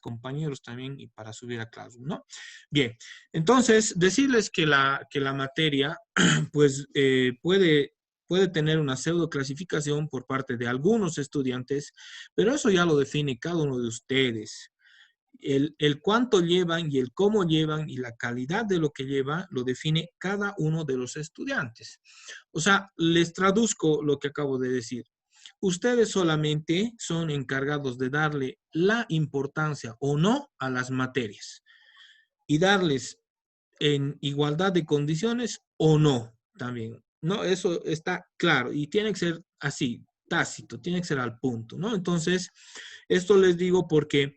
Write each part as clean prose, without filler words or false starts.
compañeros también y para subir a Classroom, ¿no? Bien, entonces decirles que la materia pues puede tener una pseudo clasificación por parte de algunos estudiantes, pero eso ya lo define cada uno de ustedes. El cuánto llevan y el cómo llevan y la calidad de lo que lleva lo define cada uno de los estudiantes. O sea, les traduzco lo que acabo de decir. Ustedes solamente son encargados de darle la importancia o no a las materias y darles en igualdad de condiciones o no también. No, eso está claro y tiene que ser así, tácito, tiene que ser al punto, ¿no? Entonces, esto les digo porque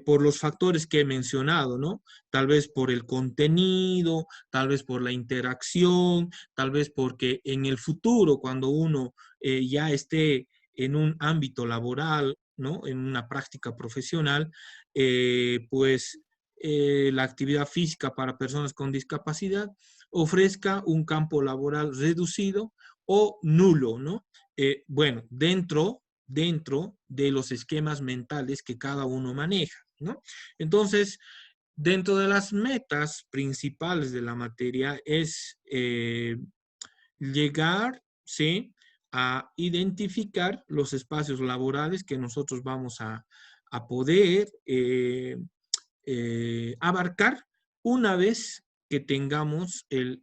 por los factores que he mencionado, ¿no? Tal vez por el contenido, tal vez por la interacción, tal vez porque en el futuro, cuando uno ya esté en un ámbito laboral, ¿no? En una práctica profesional, pues la actividad física para personas con discapacidad ofrezca un campo laboral reducido o nulo, ¿no? Bueno, dentro de los esquemas mentales que cada uno maneja, ¿no? Entonces, dentro de las metas principales de la materia es llegar, ¿sí?, a identificar los espacios laborales que nosotros vamos a poder abarcar una vez que tengamos el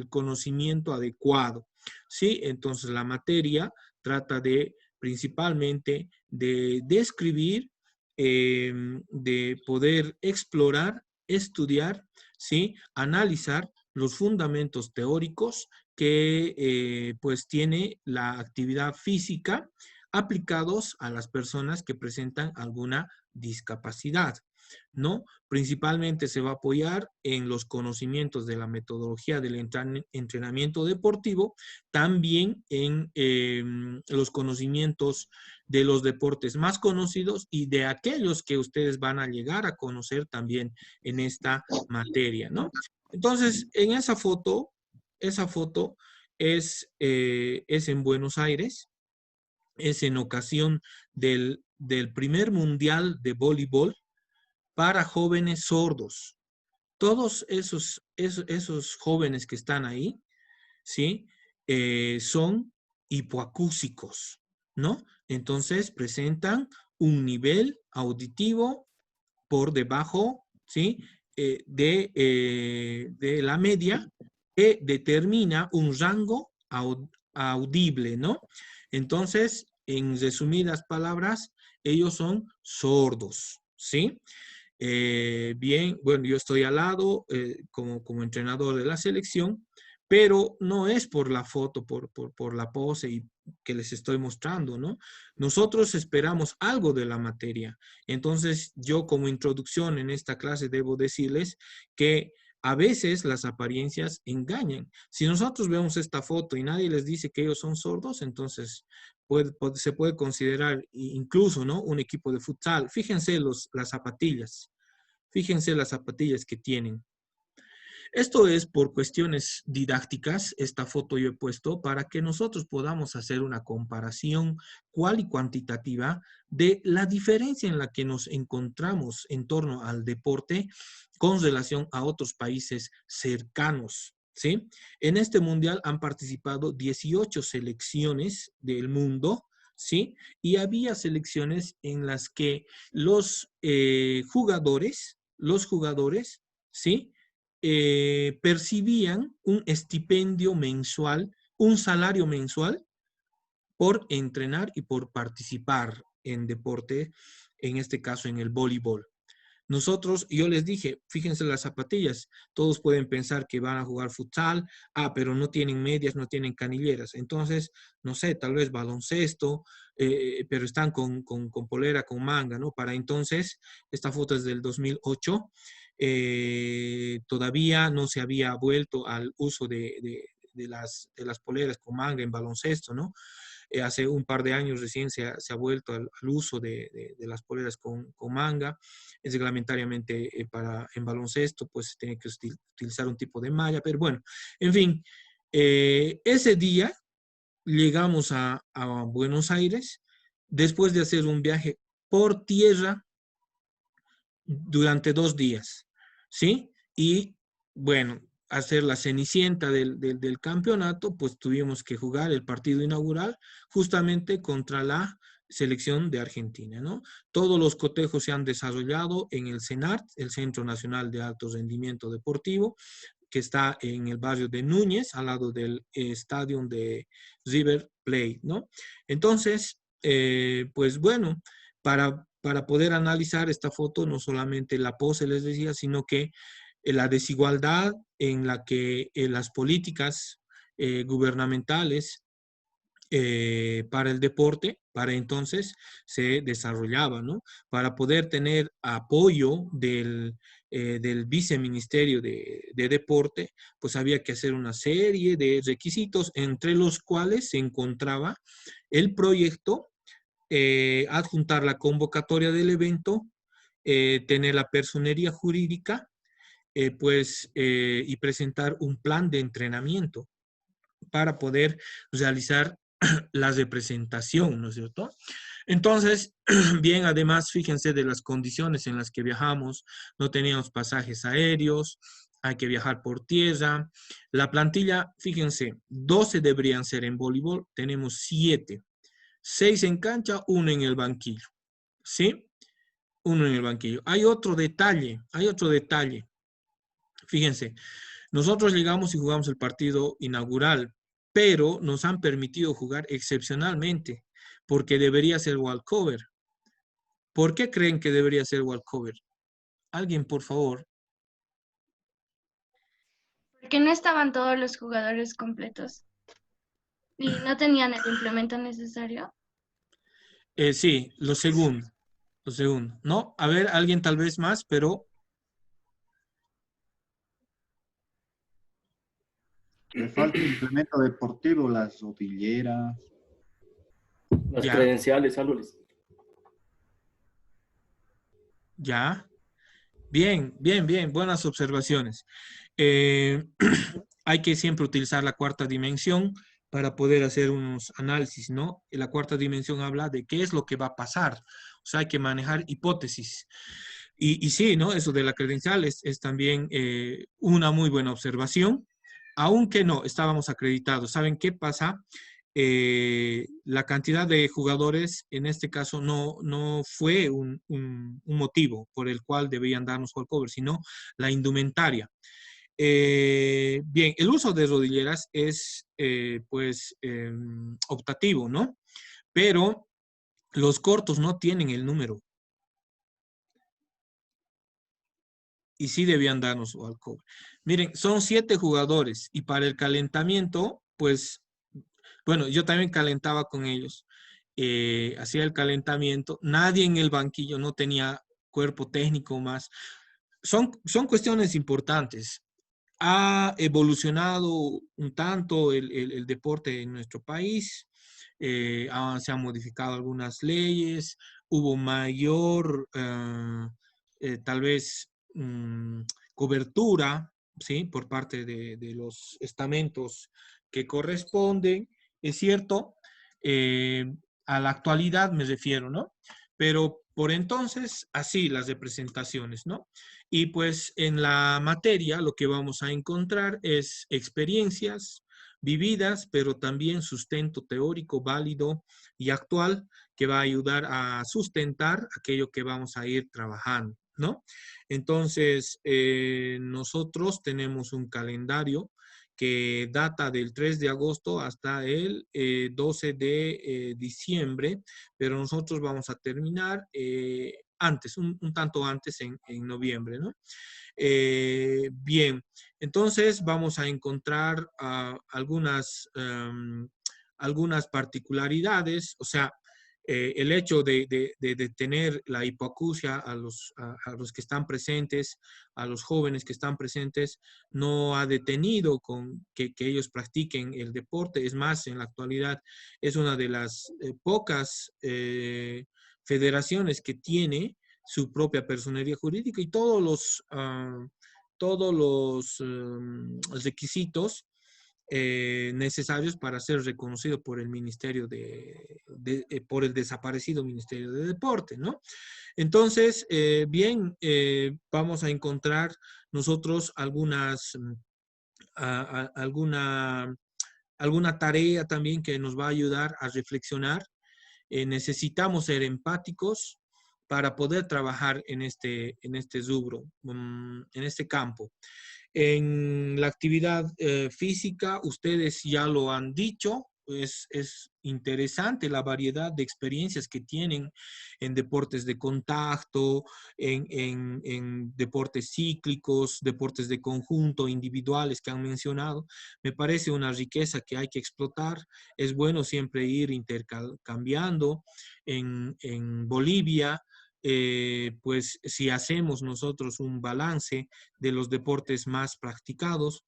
conocimiento adecuado, ¿sí? Entonces, la materia trata de principalmente de describir, de poder explorar, estudiar, ¿sí? Analizar los fundamentos teóricos que pues tiene la actividad física aplicados a las personas que presentan alguna discapacidad, ¿no? Principalmente se va a apoyar en los conocimientos de la metodología del entrenamiento deportivo, también en los conocimientos de los deportes más conocidos y de aquellos que ustedes van a llegar a conocer también en esta materia, ¿no? Entonces, en esa foto es en Buenos Aires, es en ocasión del primer mundial de voleibol para jóvenes sordos. Todos esos jóvenes que están ahí, ¿sí? Son hipoacúsicos, ¿no? Entonces presentan un nivel auditivo por debajo, ¿sí? De la media que determina un rango audible, ¿no? Entonces, en resumidas palabras, ellos son sordos, ¿sí? Bien, bueno, yo estoy al lado como entrenador de la selección, pero no es por la foto, por la pose y que les estoy mostrando, ¿no? Nosotros esperamos algo de la materia. Entonces, yo como introducción en esta clase debo decirles que a veces las apariencias engañan. Si nosotros vemos esta foto y nadie les dice que ellos son sordos, entonces se puede considerar incluso, ¿no?, un equipo de futsal. Fíjense las zapatillas. Fíjense las zapatillas que tienen. Esto es por cuestiones didácticas, esta foto yo he puesto para que nosotros podamos hacer una comparación cual y cuantitativa de la diferencia en la que nos encontramos en torno al deporte con relación a otros países cercanos, ¿sí? En este mundial han participado 18 selecciones del mundo, ¿sí? Y había selecciones en las que los jugadores, ¿sí?, percibían un estipendio mensual, un salario mensual por entrenar y por participar en deporte, en este caso en el voleibol. Nosotros, yo les dije, fíjense las zapatillas, todos pueden pensar que van a jugar futsal, pero no tienen medias, no tienen canilleras. Entonces, no sé, tal vez baloncesto, pero están con polera, con manga, ¿no? Para entonces, esta foto es del 2008, todavía no se había vuelto al uso de las poleras con manga en baloncesto, ¿no? Hace un par de años recién se ha vuelto al uso de las poleras con manga. Es reglamentariamente en baloncesto, pues se tiene que utilizar un tipo de malla, pero bueno, en fin, ese día llegamos a Buenos Aires después de hacer un viaje por tierra durante 2 días, ¿sí? Y bueno, hacer la cenicienta del campeonato, pues tuvimos que jugar el partido inaugural justamente contra la selección de Argentina, ¿no? Todos los cotejos se han desarrollado en el CENART, el Centro Nacional de Alto Rendimiento Deportivo, que está en el barrio de Núñez, al lado del estadio de River Plate, ¿no? Entonces, pues bueno, para poder analizar esta foto, no solamente la pose, les decía, sino que la desigualdad en la que las políticas gubernamentales para el deporte, para entonces se desarrollaba, ¿no? Para poder tener apoyo del viceministerio de deporte, pues había que hacer una serie de requisitos, entre los cuales se encontraba el proyecto, adjuntar la convocatoria del evento, tener la personería jurídica, y presentar un plan de entrenamiento para poder realizar la representación, ¿no es cierto? Entonces, bien, además, fíjense de las condiciones en las que viajamos, no teníamos pasajes aéreos, hay que viajar por tierra. La plantilla, fíjense, 12 deberían ser en voleibol, tenemos 7, 6 en cancha, 1 en el banquillo, ¿sí? 1 en el banquillo. Hay otro detalle. Fíjense, nosotros llegamos y jugamos el partido inaugural, pero nos han permitido jugar excepcionalmente, porque debería ser walkover. ¿Por qué creen que debería ser walkover? Alguien, por favor. Porque no estaban todos los jugadores completos y no tenían el implemento necesario. Sí, lo segundo. ¿No? A ver, alguien tal vez más, pero Le falta implemento deportivo, las rodilleras. Las ya, credenciales, Álvarez. ya. Bien, bien, bien, buenas observaciones. Eh, hay que siempre utilizar la cuarta dimensión para poder hacer unos análisis, ¿no? La cuarta dimensión habla de qué es lo que va a pasar. O sea, hay que manejar hipótesis. Y sí, ¿no? Eso de la credencial es también una muy buena observación, aunque no, estábamos acreditados. ¿Saben qué pasa? La cantidad de jugadores en este caso no fue un motivo por el cual debían darnos walkover, sino la indumentaria. Bien, el uso de rodilleras es optativo, ¿no? Pero los cortos no tienen el número y sí debían darnos walkover. Miren, son 7 jugadores y para el calentamiento, pues, bueno, yo también calentaba con ellos. Hacía el calentamiento. Nadie en el banquillo no tenía cuerpo técnico más. Son cuestiones importantes. Ha evolucionado un tanto el deporte en nuestro país, se han modificado algunas leyes, hubo mayor, tal vez, cobertura, ¿sí? Por parte de los estamentos que corresponden, es cierto, eh, a la actualidad me refiero, ¿no? Pero por entonces, así las representaciones, ¿no? Y pues en la materia lo que vamos a encontrar es experiencias vividas, pero también sustento teórico válido y actual que va a ayudar a sustentar aquello que vamos a ir trabajando, ¿no? Entonces, nosotros tenemos un calendario que data del 3 de agosto hasta el 12 de diciembre, pero nosotros vamos a terminar antes, un tanto antes en noviembre, ¿no? Bien, entonces vamos a encontrar algunas particularidades, o sea, el hecho de tener la hipoacusia a los que están presentes, a los jóvenes que están presentes, no ha detenido con que ellos practiquen el deporte. Es más, en la actualidad es una de las pocas federaciones que tiene su propia personería jurídica y todos los requisitos necesarios para ser reconocido por el Ministerio por el desaparecido Ministerio de Deporte, ¿no? Entonces, bien, vamos a encontrar nosotros alguna tarea también que nos va a ayudar a reflexionar. Necesitamos ser empáticos para poder trabajar en este rubro, en este campo. En la actividad física, ustedes ya lo han dicho, es interesante la variedad de experiencias que tienen en deportes de contacto, en deportes cíclicos, deportes de conjunto, individuales que han mencionado. Me parece una riqueza que hay que explotar. Es bueno siempre ir intercambiando. En Bolivia, pues si hacemos nosotros un balance de los deportes más practicados,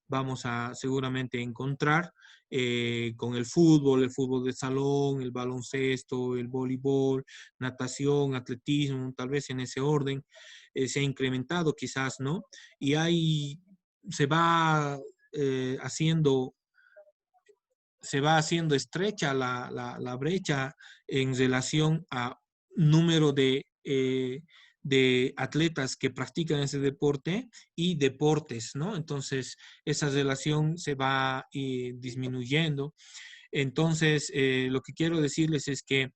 vamos a seguramente encontrar con el fútbol de salón, el baloncesto, el voleibol, natación, atletismo, tal vez en ese orden, se ha incrementado quizás, ¿no? Y ahí se va haciendo estrecha la brecha en relación a número de atletas que practican ese deporte y deportes, ¿no? Entonces, esa relación se va disminuyendo. Entonces, lo que quiero decirles es que,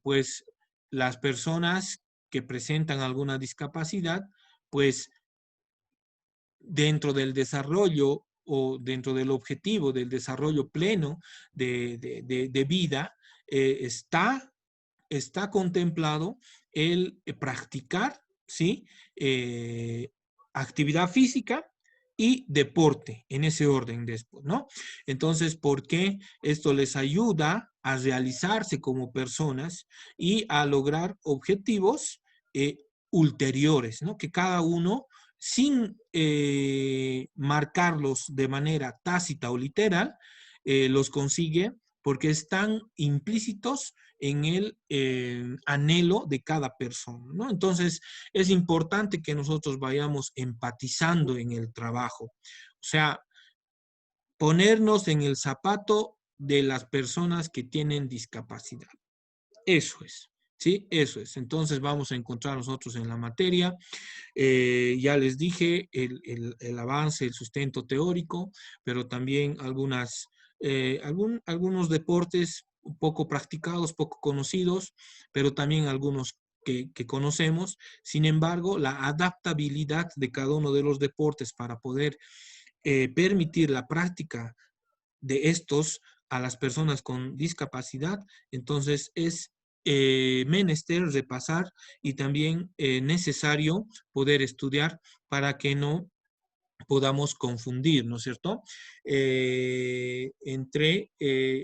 pues, las personas que presentan alguna discapacidad, pues, dentro del desarrollo o dentro del objetivo del desarrollo pleno de vida, está contemplado el practicar, ¿sí? Actividad física y deporte, en ese orden después, ¿no? Entonces, ¿por qué? Esto les ayuda a realizarse como personas y a lograr objetivos ulteriores, ¿no? Que cada uno, sin marcarlos de manera tácita o literal, los consigue porque están implícitos en el anhelo de cada persona, ¿no? Entonces, es importante que nosotros vayamos empatizando en el trabajo. O sea, ponernos en el zapato de las personas que tienen discapacidad. Eso es, ¿sí? Eso es. Entonces, vamos a encontrar nosotros en la materia, ya les dije, el avance, el sustento teórico, pero también algunos deportes poco practicados, poco conocidos, pero también algunos que conocemos. Sin embargo, la adaptabilidad de cada uno de los deportes para poder permitir la práctica de estos a las personas con discapacidad, entonces es menester repasar y también necesario poder estudiar para que no podamos confundir, ¿no es cierto? Entre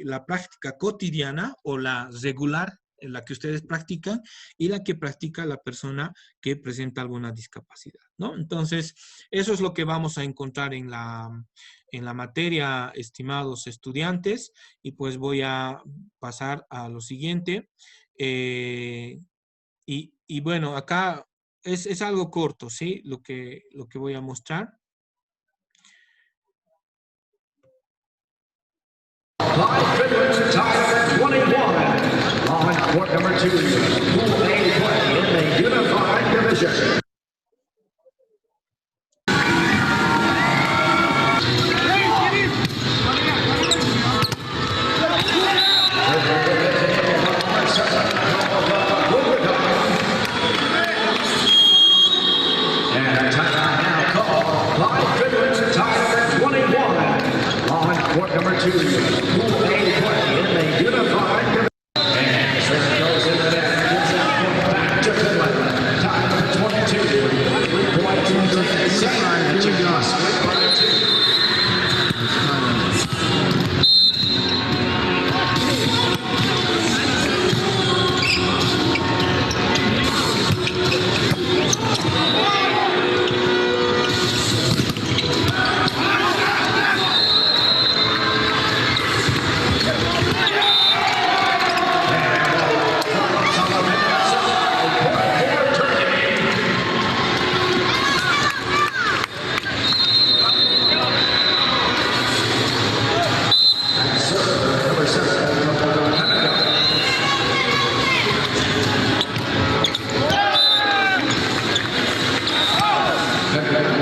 la práctica cotidiana o la regular, en la que ustedes practican, y la que practica la persona que presenta alguna discapacidad, ¿no? Entonces, eso es lo que vamos a encontrar en la materia, estimados estudiantes, y pues voy a pasar a lo siguiente. Y bueno, acá es algo corto, ¿sí? Lo que voy a mostrar. Time 21 on court number 2, Pool A play in the Unified Division. And time now called by Finland, time 21 on court number 2, Pool A play in the Unified Division. And Swift goes in the net, gives it back to Finland. Time number 22, 3.2 seconds. Split by 2.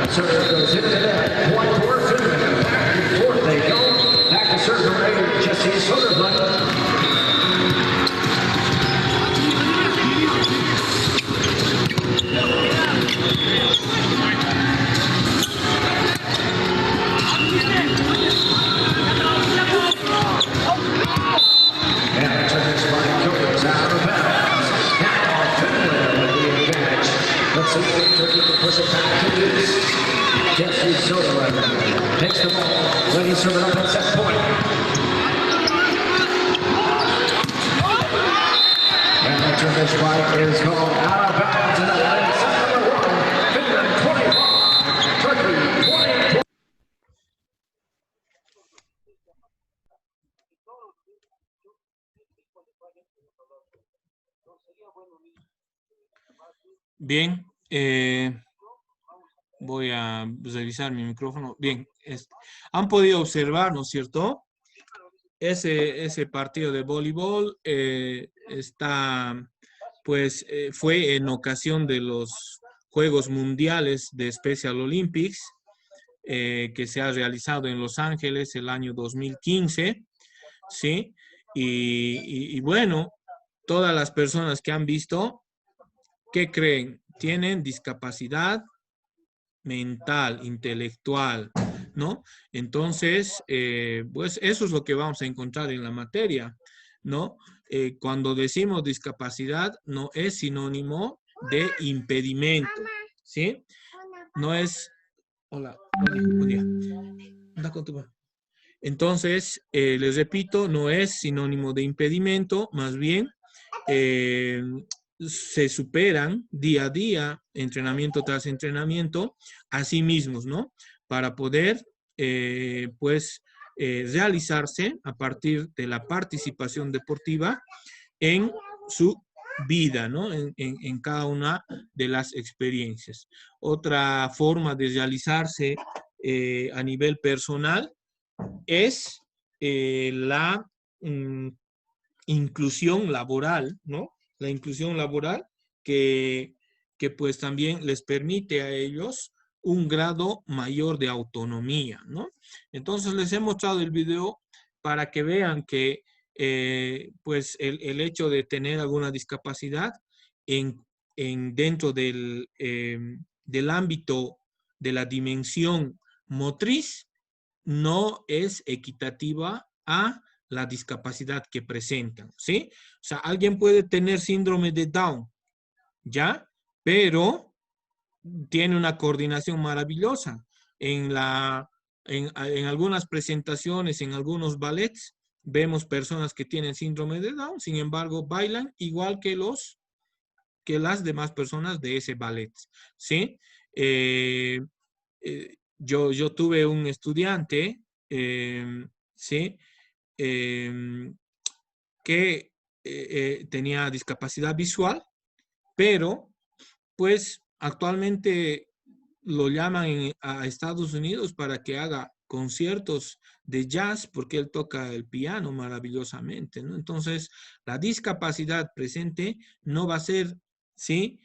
And serve goes into net. Point for Finland. Back and forth they go. Back to serve number 8, Jesse Soderblom. And turns by Gilbert out of bounds. Now Finland with the advantage. Let's see if Turkey can push it back to this. Jesse Soderblom takes the ball. Ready to serve it up at set point. And the Turkish flag is called out of bounds. And that is set number 1. Finland 21. Turkey 20. Bien, voy a revisar mi micrófono. Bien, han podido observar, ¿no es cierto? Ese partido de voleibol fue en ocasión de los Juegos Mundiales de Special Olympics que se ha realizado en Los Ángeles el año 2015, ¿sí? Y bueno, todas las personas que han visto, ¿qué creen? Tienen discapacidad mental, intelectual, ¿no? Entonces, pues eso es lo que vamos a encontrar en la materia, ¿no? Cuando decimos discapacidad, no es sinónimo de impedimento, ¿sí? No es... Hola, buen día. Anda con tu mamá. Entonces, les repito, no es sinónimo de impedimento, más bien se superan día a día, entrenamiento tras entrenamiento, a sí mismos, ¿no? Para poder, realizarse a partir de la participación deportiva en su vida, ¿no? En cada una de las experiencias. Otra forma de realizarse a nivel personal es la inclusión laboral, ¿no? La inclusión laboral que pues también les permite a ellos un grado mayor de autonomía, ¿no? Entonces les he mostrado el video para que vean que pues el hecho de tener alguna discapacidad dentro del ámbito de la dimensión motriz no es equitativa a la discapacidad que presentan, ¿sí? O sea, alguien puede tener síndrome de Down, ¿ya? Pero tiene una coordinación maravillosa. En algunas presentaciones, en algunos ballets, vemos personas que tienen síndrome de Down, sin embargo, bailan igual que las demás personas de ese ballet, ¿sí? Yo tuve un estudiante, ¿sí? Que tenía discapacidad visual, pero pues actualmente lo llaman a Estados Unidos para que haga conciertos de jazz porque él toca el piano maravillosamente, ¿no? Entonces, la discapacidad presente no va a ser, ¿sí?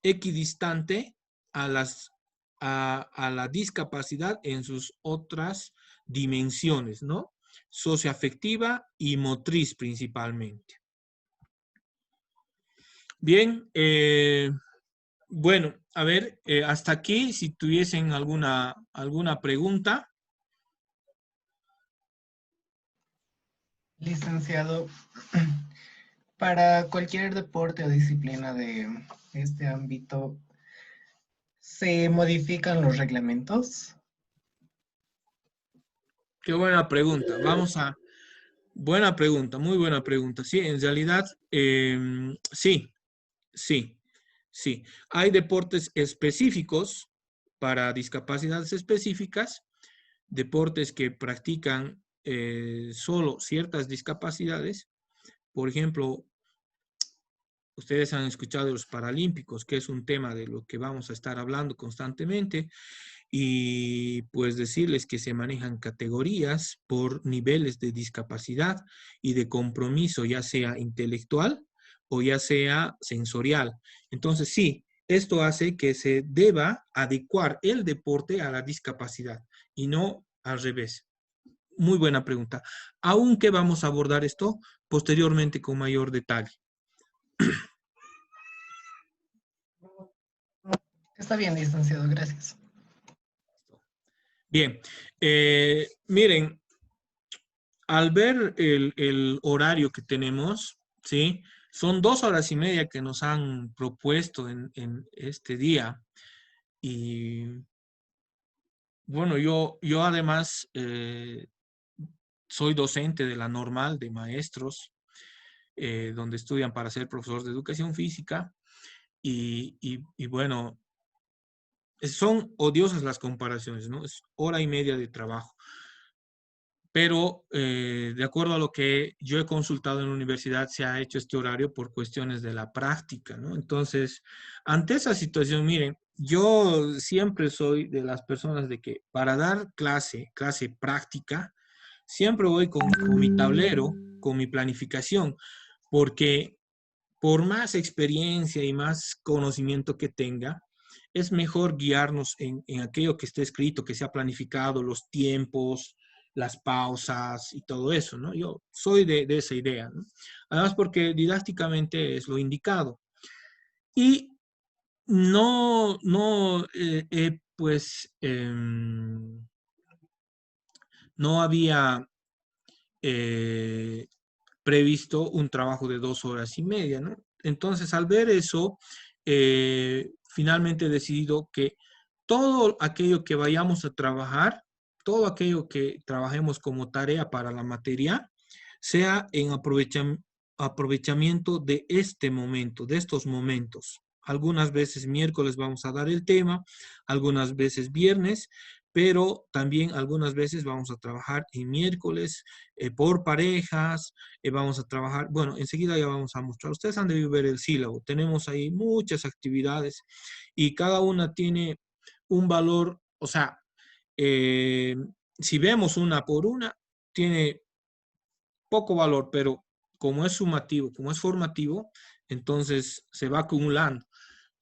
Equidistante a la discapacidad en sus otras dimensiones, ¿no? Socioafectiva y motriz principalmente. Bien, bueno, a ver, hasta aquí, si tuviesen alguna pregunta. Licenciado, para cualquier deporte o disciplina de este ámbito, ¿se modifican los reglamentos? Qué buena pregunta. Buena pregunta, muy buena pregunta. Sí, en realidad, sí. Hay deportes específicos para discapacidades específicas, deportes que practican solo ciertas discapacidades. Por ejemplo, ustedes han escuchado de los Paralímpicos, que es un tema de lo que vamos a estar hablando constantemente. Y pues decirles que se manejan categorías por niveles de discapacidad y de compromiso, ya sea intelectual o ya sea sensorial. Entonces sí, esto hace que se deba adecuar el deporte a la discapacidad y no al revés. Muy buena pregunta. Aunque vamos a abordar esto posteriormente con mayor detalle. Está bien, licenciado, gracias. Bien, miren, al ver el horario que tenemos, ¿sí? Son 2 horas y media que nos han propuesto en este día. Y bueno, yo además soy docente de la normal de maestros, donde estudian para ser profesor de educación física. Y bueno, son odiosas las comparaciones, ¿no? Es hora y media de trabajo. Pero de acuerdo a lo que yo he consultado en la universidad, se ha hecho este horario por cuestiones de la práctica, ¿no? Entonces, ante esa situación, miren, yo siempre soy de las personas de que para dar clase práctica, siempre voy con mi tablero, con mi planificación, porque por más experiencia y más conocimiento que tenga, es mejor guiarnos en aquello que esté escrito, que sea planificado, los tiempos, las pausas y todo eso, ¿no? Yo soy de esa idea, ¿no? Además porque didácticamente es lo indicado. Y no había previsto un trabajo de 2 horas y media, ¿no? Entonces, al ver eso, finalmente he decidido que todo aquello que vayamos a trabajar, todo aquello que trabajemos como tarea para la materia, sea en aprovechamiento de este momento, de estos momentos. Algunas veces miércoles vamos a dar el tema, algunas veces viernes, pero también algunas veces vamos a trabajar en miércoles por parejas, vamos a trabajar, bueno, enseguida ya vamos a mostrar, ustedes han debido ver el sílabo, tenemos ahí muchas actividades y cada una tiene un valor, o sea, si vemos una por una, tiene poco valor, pero como es sumativo, como es formativo, entonces se va acumulando.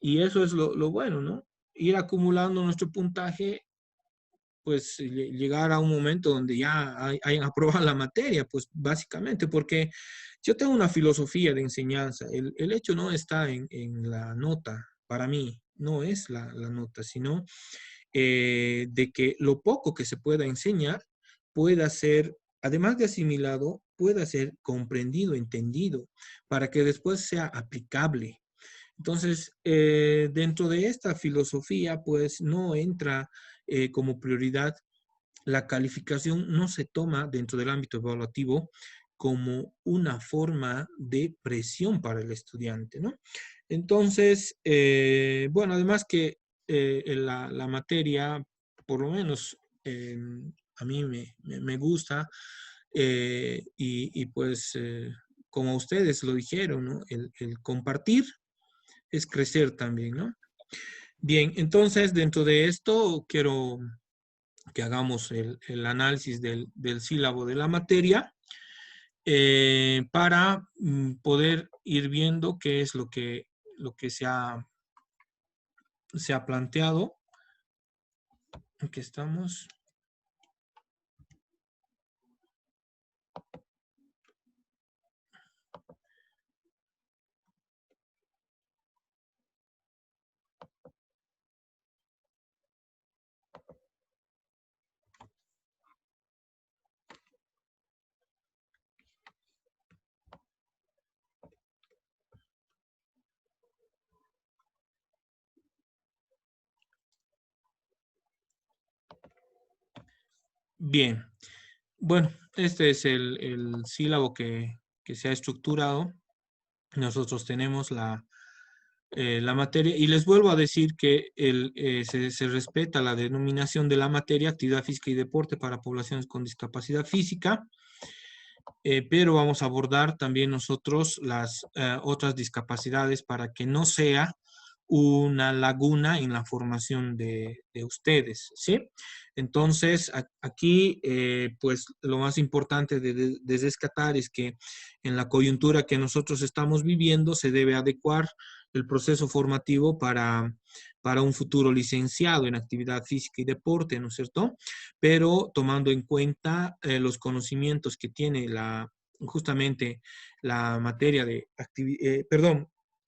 Y eso es lo bueno, ¿no? Ir acumulando nuestro puntaje, pues llegar a un momento donde ya hayan aprobado la materia, pues básicamente, porque yo tengo una filosofía de enseñanza. El hecho no está en la nota, para mí, no es la nota, sino de que lo poco que se pueda enseñar pueda ser, además de asimilado, pueda ser comprendido, entendido, para que después sea aplicable. Entonces, dentro de esta filosofía, pues no entra como prioridad la calificación, no se toma dentro del ámbito evaluativo como una forma de presión para el estudiante, ¿no? Entonces, bueno, además que la materia, por lo menos a mí me gusta, y pues como ustedes lo dijeron, ¿no? El compartir es crecer también, ¿no? Bien, entonces dentro de esto quiero que hagamos el análisis del sílabo de la materia para poder ir viendo qué es lo que se ha planteado. Aquí estamos. Bien, bueno, este es el sílabo que se ha estructurado. Nosotros tenemos la materia, y les vuelvo a decir que se respeta la denominación de la materia, actividad física y deporte para poblaciones con discapacidad física, pero vamos a abordar también nosotros las otras discapacidades para que no sea una laguna en la formación de ustedes, ¿sí? Entonces, aquí, pues, lo más importante de rescatar es que en la coyuntura que nosotros estamos viviendo se debe adecuar el proceso formativo para un futuro licenciado en actividad física y deporte, ¿no es cierto? Pero tomando en cuenta los conocimientos que tiene justamente la materia de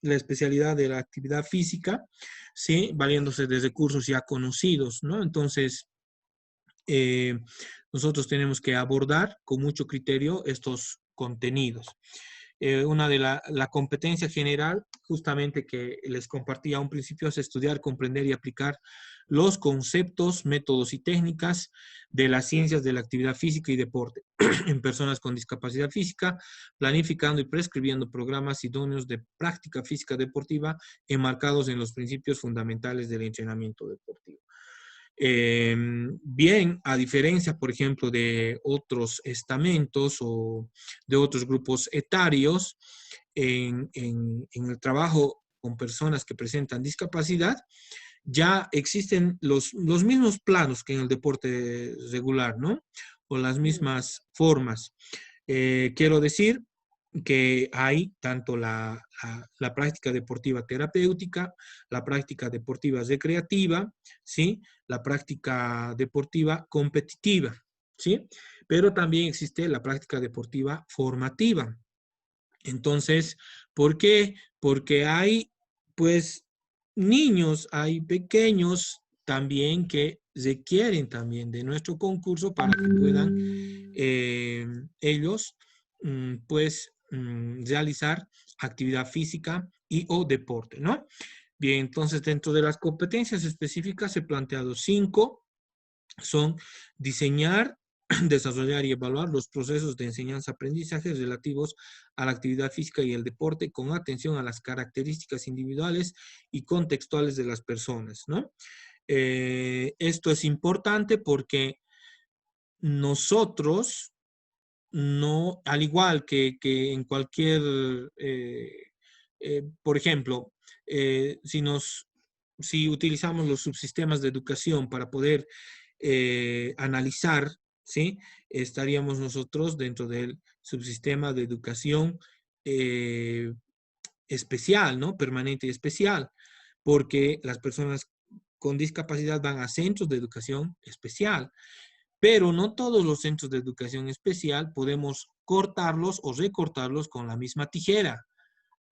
la especialidad de la actividad física, ¿sí? Valiéndose de recursos ya conocidos, ¿no? Entonces, nosotros tenemos que abordar con mucho criterio estos contenidos. Una de la competencia general, justamente que les compartí a un principio, es estudiar, comprender y aplicar los conceptos, métodos y técnicas de las ciencias de la actividad física y deporte en personas con discapacidad física, planificando y prescribiendo programas idóneos de práctica física deportiva enmarcados en los principios fundamentales del entrenamiento deportivo. Bien, a diferencia, por ejemplo, de otros estamentos o de otros grupos etarios, en el trabajo con personas que presentan discapacidad, ya existen los mismos planos que en el deporte regular, ¿no? O las mismas formas. Quiero decir que hay tanto la práctica deportiva terapéutica, la práctica deportiva recreativa, ¿sí? La práctica deportiva competitiva, ¿sí? Pero también existe la práctica deportiva formativa. Entonces, ¿por qué? Porque hay, pues, niños, hay pequeños también que requieren también de nuestro concurso para que puedan ellos, pues, realizar actividad física y o deporte, ¿no? Bien, entonces dentro de las competencias específicas he planteado 5, son diseñar, desarrollar y evaluar los procesos de enseñanza-aprendizaje relativos a la actividad física y el deporte con atención a las características individuales y contextuales de las personas, ¿no? Esto es importante porque nosotros no, al igual que en cualquier, por ejemplo, si utilizamos los subsistemas de educación para poder analizar, ¿sí? Estaríamos nosotros dentro del subsistema de educación especial, ¿no? Permanente y especial, porque las personas con discapacidad van a centros de educación especial. Pero no todos los centros de educación especial podemos cortarlos o recortarlos con la misma tijera,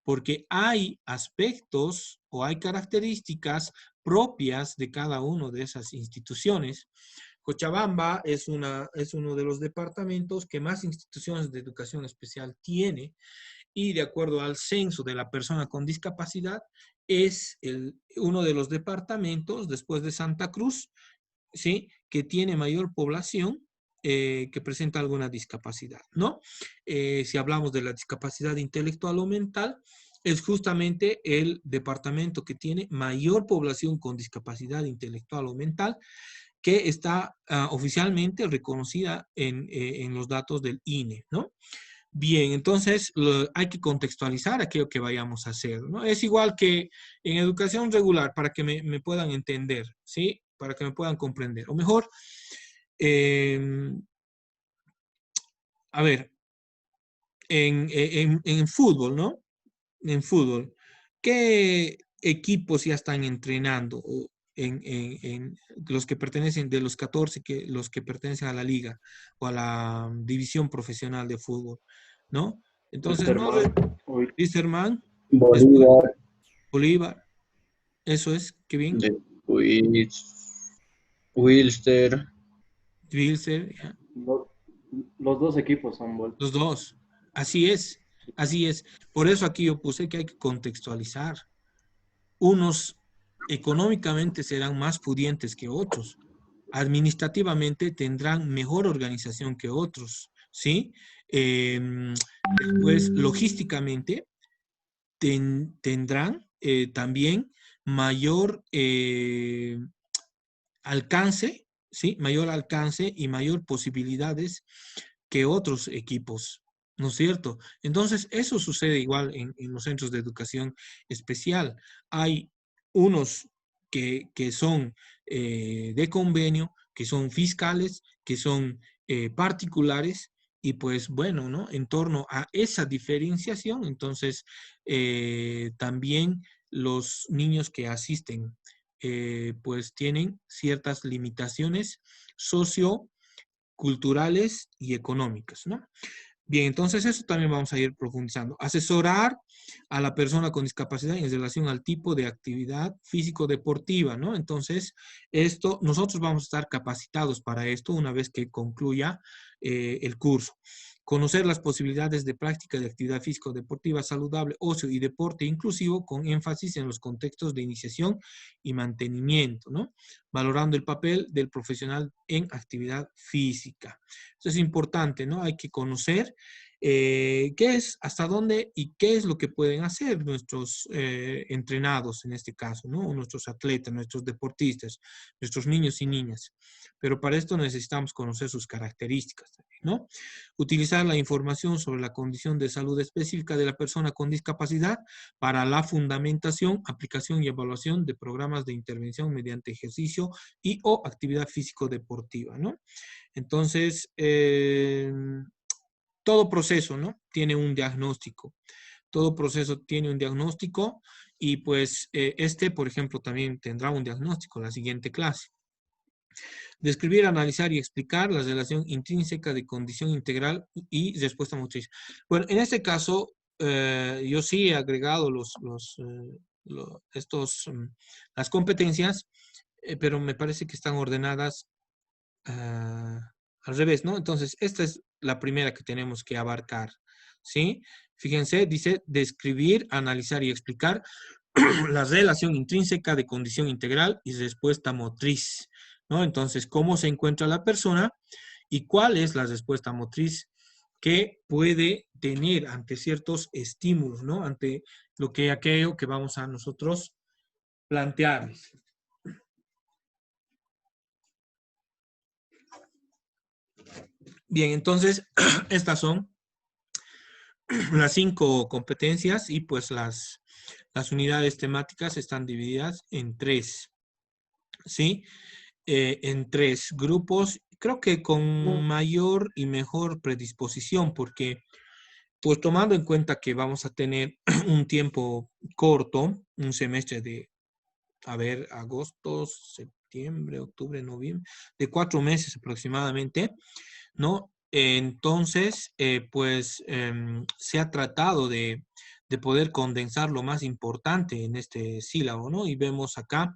porque hay aspectos o hay características propias de cada una de esas instituciones. Cochabamba es uno de los departamentos que más instituciones de educación especial tiene, y de acuerdo al censo de la persona con discapacidad, es uno de los departamentos, después de Santa Cruz, ¿sí? Que tiene mayor población que presenta alguna discapacidad, ¿no? Si hablamos de la discapacidad intelectual o mental, es justamente el departamento que tiene mayor población con discapacidad intelectual o mental, que está oficialmente reconocida en los datos del INE, ¿no? Bien, entonces hay que contextualizar aquello que vayamos a hacer, ¿no? Es igual que en educación regular, para que me puedan entender, ¿sí? Para que me puedan comprender. O mejor, a ver, en fútbol, ¿no? En fútbol, ¿qué equipos ya están entrenando en los que pertenecen, de los 14, los que pertenecen a la liga o a la división profesional de fútbol, ¿no? Entonces, no, Wisterman, Bolívar, Bolívar, eso es, qué bien. Wilster. Wilster, ya. Los dos equipos son Los dos. Así es, así es. Por eso aquí yo puse que hay que contextualizar. Unos económicamente serán más pudientes que otros. Administrativamente tendrán mejor organización que otros, ¿sí? Después, logísticamente, tendrán también mayor alcance, ¿sí? Mayor alcance y mayor posibilidades que otros equipos, ¿no es cierto? Entonces, eso sucede igual en los centros de educación especial. Hay unos que son de convenio, que son fiscales, que son particulares, y pues bueno, ¿no? En torno a esa diferenciación, entonces también los niños que asisten pues tienen ciertas limitaciones socioculturales y económicas, ¿no? Bien, entonces eso también vamos a ir profundizando. Asesorar a la persona con discapacidad en relación al tipo de actividad físico-deportiva, ¿no? Entonces, esto, nosotros vamos a estar capacitados para esto una vez que concluya el curso. Conocer las posibilidades de práctica de actividad físico-deportiva saludable, ocio y deporte inclusivo con énfasis en los contextos de iniciación y mantenimiento, ¿no? Valorando el papel del profesional en actividad física. Eso es importante, ¿no? Hay que conocer qué es, hasta dónde y qué es lo que pueden hacer nuestros entrenados en este caso, ¿no? Nuestros atletas, nuestros deportistas, nuestros niños y niñas. Pero para esto necesitamos conocer sus características, ¿no? Utilizar la información sobre la condición de salud específica de la persona con discapacidad para la fundamentación, aplicación y evaluación de programas de intervención mediante ejercicio y o actividad físico-deportiva, ¿no? Entonces, todo proceso, ¿no? Tiene un diagnóstico. Todo proceso tiene un diagnóstico y pues por ejemplo, también tendrá un diagnóstico en la siguiente clase. Describir, analizar y explicar la relación intrínseca de condición integral y respuesta motriz. Bueno, en este caso, yo sí he agregado las competencias, pero me parece que están ordenadas al revés, ¿no? Entonces, esta es la primera que tenemos que abarcar, ¿sí? Fíjense, dice describir, analizar y explicar la relación intrínseca de condición integral y respuesta motriz, ¿no? Entonces, ¿cómo se encuentra la persona y cuál es la respuesta motriz que puede tener ante ciertos estímulos, ¿no? Ante aquello que vamos a nosotros plantearles. Bien, entonces, estas son las 5 competencias y pues las unidades temáticas están divididas en 3, ¿sí? En 3 grupos, creo que con mayor y mejor predisposición, porque pues tomando en cuenta que vamos a tener un tiempo corto, un semestre de, agosto, septiembre, octubre, noviembre, de 4 meses aproximadamente, ¿no? Entonces, se ha tratado de poder condensar lo más importante en este sílabo, ¿no? Y vemos acá,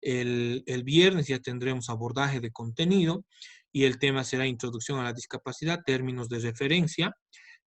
el viernes ya tendremos abordaje de contenido y el tema será introducción a la discapacidad, términos de referencia,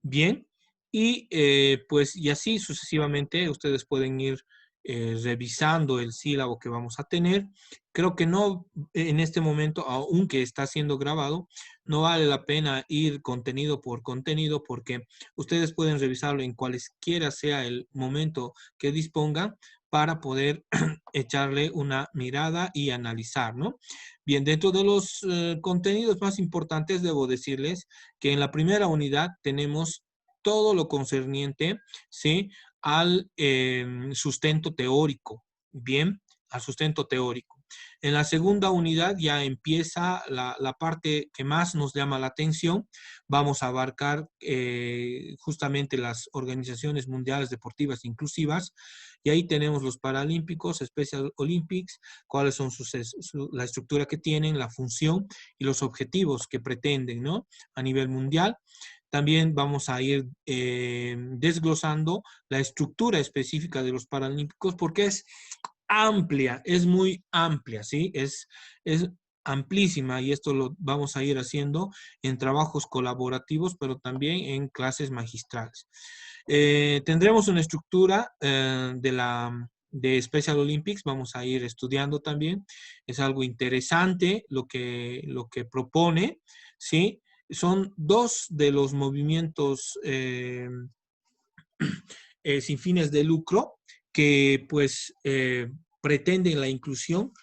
bien, y y así sucesivamente ustedes pueden ir revisando el sílabo que vamos a tener. Creo que no, en este momento, aunque está siendo grabado, no vale la pena ir contenido por contenido porque ustedes pueden revisarlo en cualesquiera sea el momento que dispongan para poder echarle una mirada y analizar, ¿no? Bien, dentro de los contenidos más importantes, debo decirles que en la primera unidad tenemos todo lo concerniente, ¿sí?, al sustento teórico, bien, al sustento teórico. En la segunda unidad ya empieza la parte que más nos llama la atención. Vamos a abarcar justamente las organizaciones mundiales deportivas inclusivas y ahí tenemos los Paralímpicos, Special Olympics, cuáles son la estructura que tienen, la función y los objetivos que pretenden, ¿no?, a nivel mundial. También vamos a ir desglosando la estructura específica de los Paralímpicos porque es amplia, es muy amplia, ¿sí? Es amplísima y esto lo vamos a ir haciendo en trabajos colaborativos, pero también en clases magistrales. Tendremos una estructura de Special Olympics, vamos a ir estudiando también. Es algo interesante lo que propone, ¿sí? Son 2 de los movimientos sin fines de lucro que pues pretenden la inclusión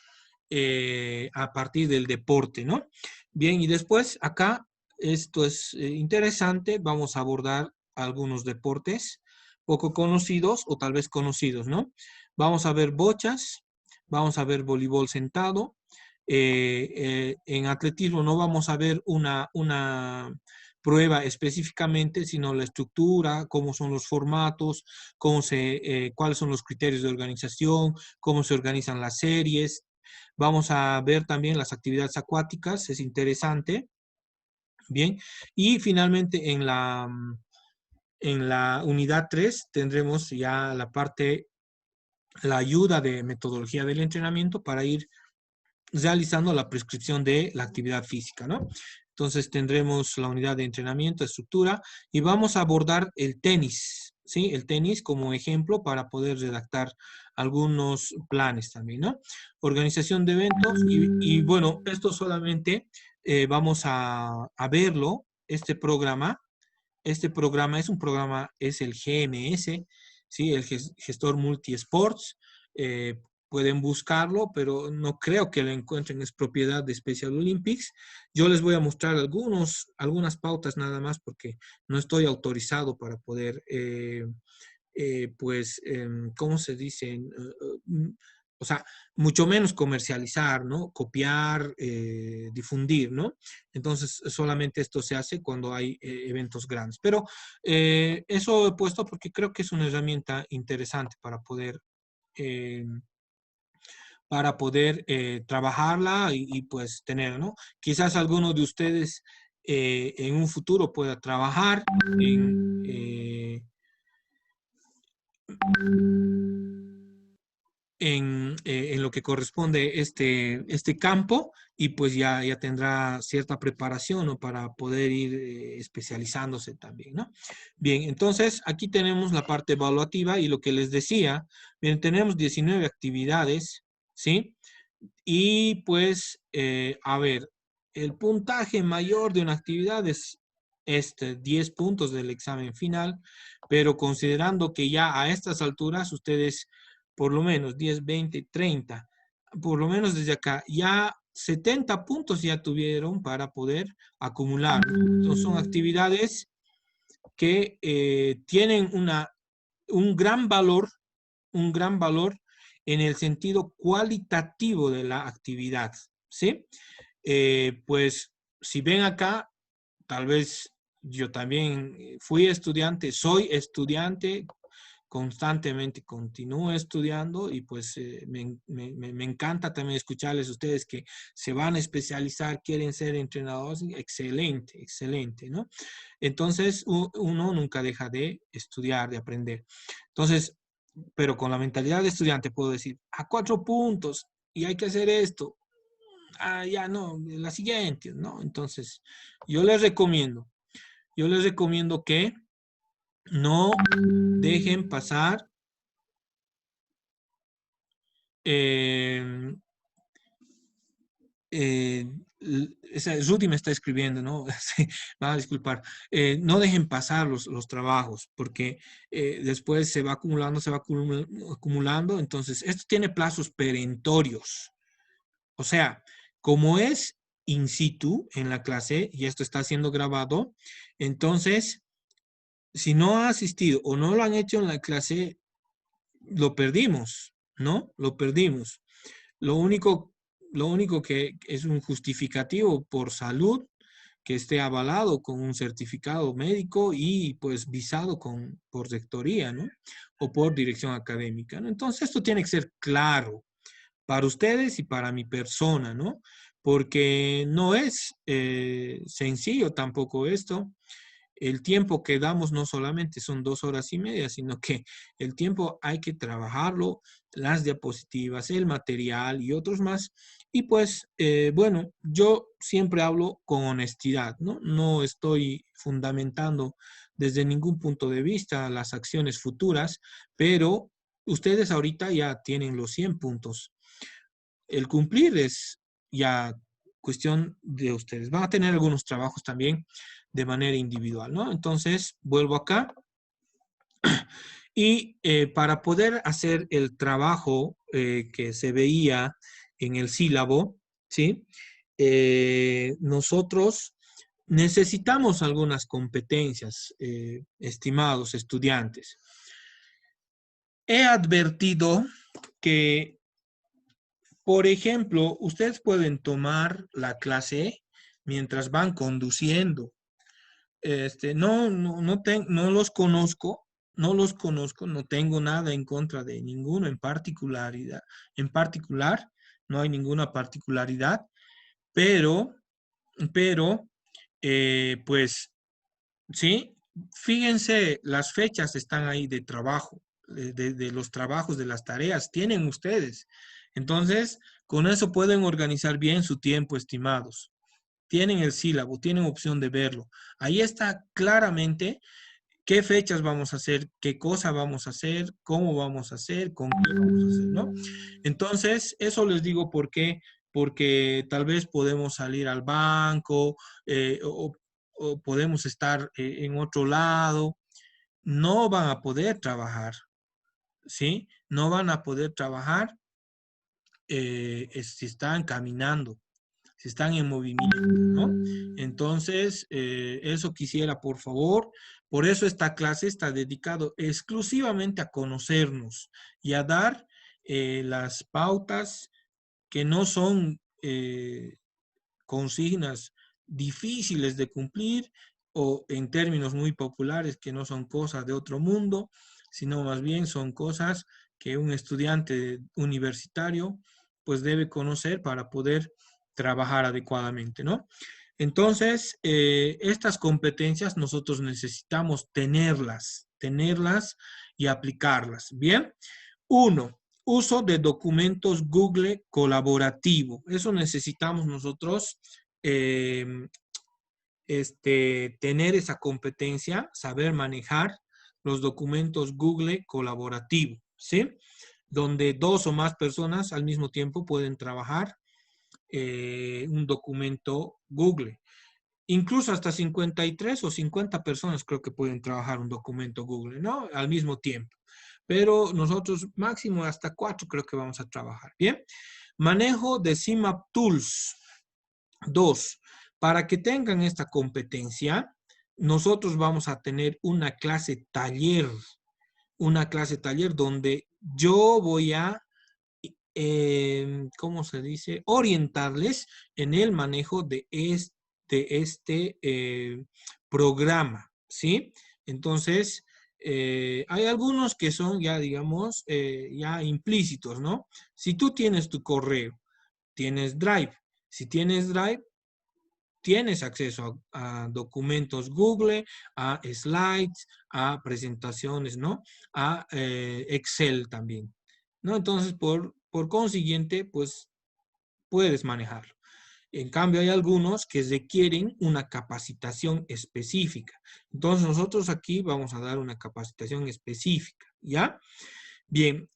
a partir del deporte, ¿no? Bien, y después acá, esto es interesante, vamos a abordar algunos deportes poco conocidos o tal vez conocidos, ¿no? Vamos a ver bochas, vamos a ver voleibol sentado. En atletismo no vamos a ver una prueba específicamente, sino la estructura, cómo son los formatos, cuáles son los criterios de organización, cómo se organizan las series. Vamos a ver también las actividades acuáticas, es interesante. Bien, y finalmente en la unidad 3 tendremos ya la ayuda de metodología del entrenamiento para ir realizando la prescripción de la actividad física, ¿no? Entonces tendremos la unidad de entrenamiento, estructura, y vamos a abordar el tenis, ¿sí? El tenis como ejemplo para poder redactar algunos planes también, ¿no? Organización de eventos, y bueno, esto solamente vamos a verlo, este programa es un programa, es el GMS, ¿sí? El gestor multi-sports. Pueden buscarlo, pero no creo que lo encuentren, es propiedad de Special Olympics. Yo les voy a mostrar algunas pautas nada más porque no estoy autorizado para poder, pues, ¿cómo se dice? O sea, mucho menos comercializar, ¿no? Copiar, difundir, ¿no? Entonces, solamente esto se hace cuando hay eventos grandes. Pero eso he puesto porque creo que es una herramienta interesante para poder trabajarla y pues tener, ¿no? Quizás alguno de ustedes en un futuro pueda trabajar en lo que corresponde este campo y pues ya tendrá cierta preparación, ¿no? Para poder ir especializándose también, ¿no? Bien, entonces aquí tenemos la parte evaluativa y lo que les decía, bien, tenemos 19 actividades, ¿sí? Y pues, a ver, el puntaje mayor de una actividad es 10 puntos del examen final, pero considerando que ya a estas alturas ustedes por lo menos 10, 20, 30, por lo menos desde acá, ya 70 puntos ya tuvieron para poder acumular. Entonces son actividades que tienen un gran valor en el sentido cualitativo de la actividad, ¿sí? Pues si ven acá, tal vez yo también fui estudiante, soy estudiante, constantemente continúo estudiando y pues me encanta también escucharles a ustedes que se van a especializar, quieren ser entrenadores, excelente, excelente, ¿no? Entonces uno nunca deja de estudiar, de aprender. Entonces, pero con la mentalidad de estudiante puedo decir, a 4 puntos y hay que hacer esto. Ah, ya no, la siguiente, ¿no? Entonces, yo les recomiendo que no dejen pasar Rudy me está escribiendo, ¿no? Sí, me va a disculpar. No dejen pasar los trabajos, porque después se va acumulando. Entonces, esto tiene plazos perentorios. O sea, como es in situ en la clase, y esto está siendo grabado, entonces, si no ha asistido o no lo han hecho en la clase, lo perdimos, ¿no? Lo perdimos. Lo único que es un justificativo por salud que esté avalado con un certificado médico y pues visado por rectoría, ¿no? O por dirección académica, ¿no? Entonces esto tiene que ser claro para ustedes y para mi persona, ¿no? Porque no es sencillo tampoco esto. El tiempo que damos no solamente son 2 horas y media, sino que el tiempo hay que trabajarlo, las diapositivas, el material y otros más. Y pues, bueno, yo siempre hablo con honestidad, ¿no? No estoy fundamentando desde ningún punto de vista las acciones futuras, pero ustedes ahorita ya tienen los 100 puntos. El cumplir es ya cuestión de ustedes. Van a tener algunos trabajos también de manera individual, ¿no? Entonces, vuelvo acá. Y para poder hacer el trabajo que se veía en el sílabo, ¿sí? Nosotros necesitamos algunas competencias, estimados estudiantes. He advertido que, por ejemplo, ustedes pueden tomar la clase mientras van conduciendo. no los conozco, no tengo nada en contra de ninguno en particularidad, en particular, no hay ninguna particularidad, pero, pues, sí, fíjense, las fechas están ahí de trabajo, de los trabajos, de las tareas, tienen ustedes. Entonces, con eso pueden organizar bien su tiempo, estimados. Tienen el sílabo, tienen opción de verlo. Ahí está claramente qué fechas vamos a hacer, qué cosa vamos a hacer, cómo vamos a hacer, con qué vamos a hacer, ¿no? Entonces, eso les digo porque tal vez podemos salir al banco o podemos estar en otro lado. No van a poder trabajar, ¿sí? No van a poder trabajar si están caminando, si están en movimiento, ¿no? Entonces, eso quisiera, por favor. Por eso esta clase está dedicado exclusivamente a conocernos y a dar las pautas que no son consignas difíciles de cumplir o en términos muy populares que no son cosas de otro mundo, sino más bien son cosas que un estudiante universitario pues debe conocer para poder trabajar adecuadamente, ¿no? Entonces, estas competencias nosotros necesitamos tenerlas y aplicarlas. Bien, 1. Uso de documentos Google colaborativo. Eso necesitamos nosotros tener esa competencia, saber manejar los documentos Google colaborativo, ¿sí? Donde 2 o más personas al mismo tiempo pueden trabajar un documento Google. Incluso hasta 53 o 50 personas creo que pueden trabajar un documento Google, ¿no? Al mismo tiempo. Pero nosotros máximo hasta 4 creo que vamos a trabajar. Bien. Manejo de CIMAP Tools. 2. Para que tengan esta competencia, nosotros vamos a tener una clase taller donde yo voy a ¿cómo se dice? Orientarles en el manejo de este programa, ¿sí? Entonces, hay algunos que son ya, digamos, ya implícitos, ¿no? Si tú tienes tu correo, tienes Drive. Si tienes Drive, tienes acceso a documentos Google, a slides, a presentaciones, ¿no? A Excel también, ¿no? Entonces, por consiguiente, pues puedes manejarlo. En cambio, hay algunos que requieren una capacitación específica. Entonces, nosotros aquí vamos a dar una capacitación específica, ¿ya? Bien,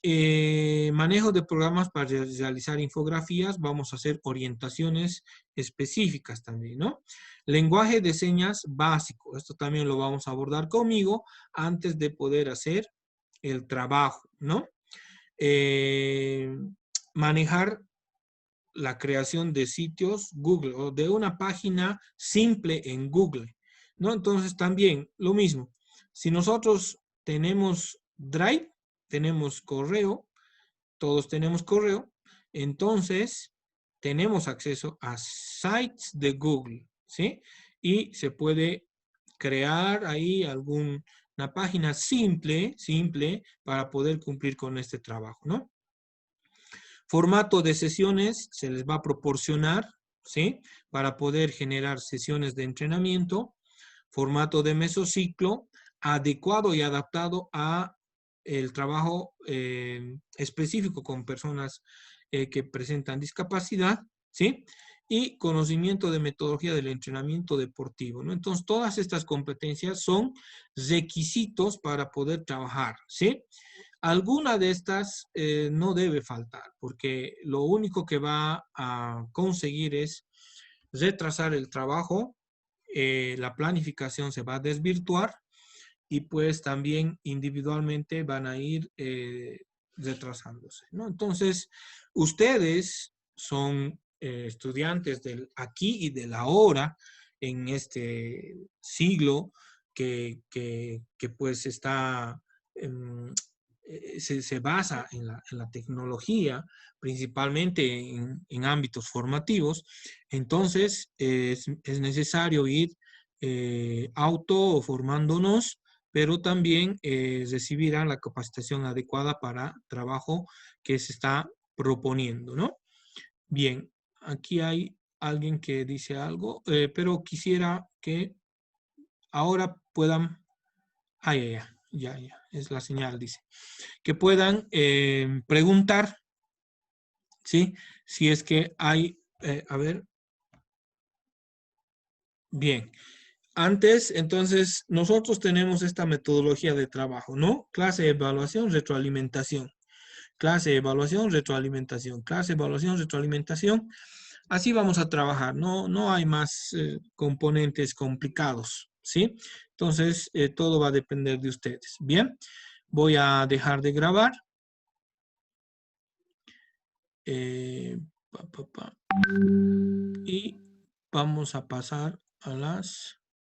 manejo de programas para realizar infografías. Vamos a hacer orientaciones específicas también, ¿no? Lenguaje de señas básico. Esto también lo vamos a abordar conmigo antes de poder hacer el trabajo, ¿no? Manejar la creación de sitios Google o de una página simple en Google, ¿no? Entonces también lo mismo. Si nosotros tenemos Drive, tenemos correo, todos tenemos correo, entonces tenemos acceso a sites de Google, ¿sí? Y se puede crear ahí una página simple para poder cumplir con este trabajo, ¿no? Formato de sesiones se les va a proporcionar, ¿sí? Para poder generar sesiones de entrenamiento. Formato de mesociclo, adecuado y adaptado a el trabajo específico con personas que presentan discapacidad, ¿sí? Y conocimiento de metodología del entrenamiento deportivo, ¿no? Entonces, todas estas competencias son requisitos para poder trabajar, ¿sí? Alguna de estas no debe faltar, porque lo único que va a conseguir es retrasar el trabajo, la planificación se va a desvirtuar y pues también individualmente van a ir retrasándose, ¿no? Entonces, ustedes son estudiantes del aquí y del ahora en este siglo que pues está se basa en la tecnología, principalmente en ámbitos formativos. Entonces, es necesario ir auto o formándonos, pero también recibirán la capacitación adecuada para trabajo que se está proponiendo, ¿no? Bien, aquí hay alguien que dice algo, pero quisiera que ahora puedan, ya, es la señal, dice, que puedan preguntar, ¿sí? Si es que hay, a ver, bien. Antes, entonces, nosotros tenemos esta metodología de trabajo, ¿no? Clase, evaluación, retroalimentación. Clase, evaluación, retroalimentación. Clase, evaluación, retroalimentación. Así vamos a trabajar, no hay más componentes complicados, ¿sí? Entonces, todo va a depender de ustedes. Bien, voy a dejar de grabar. Y vamos a pasar a las...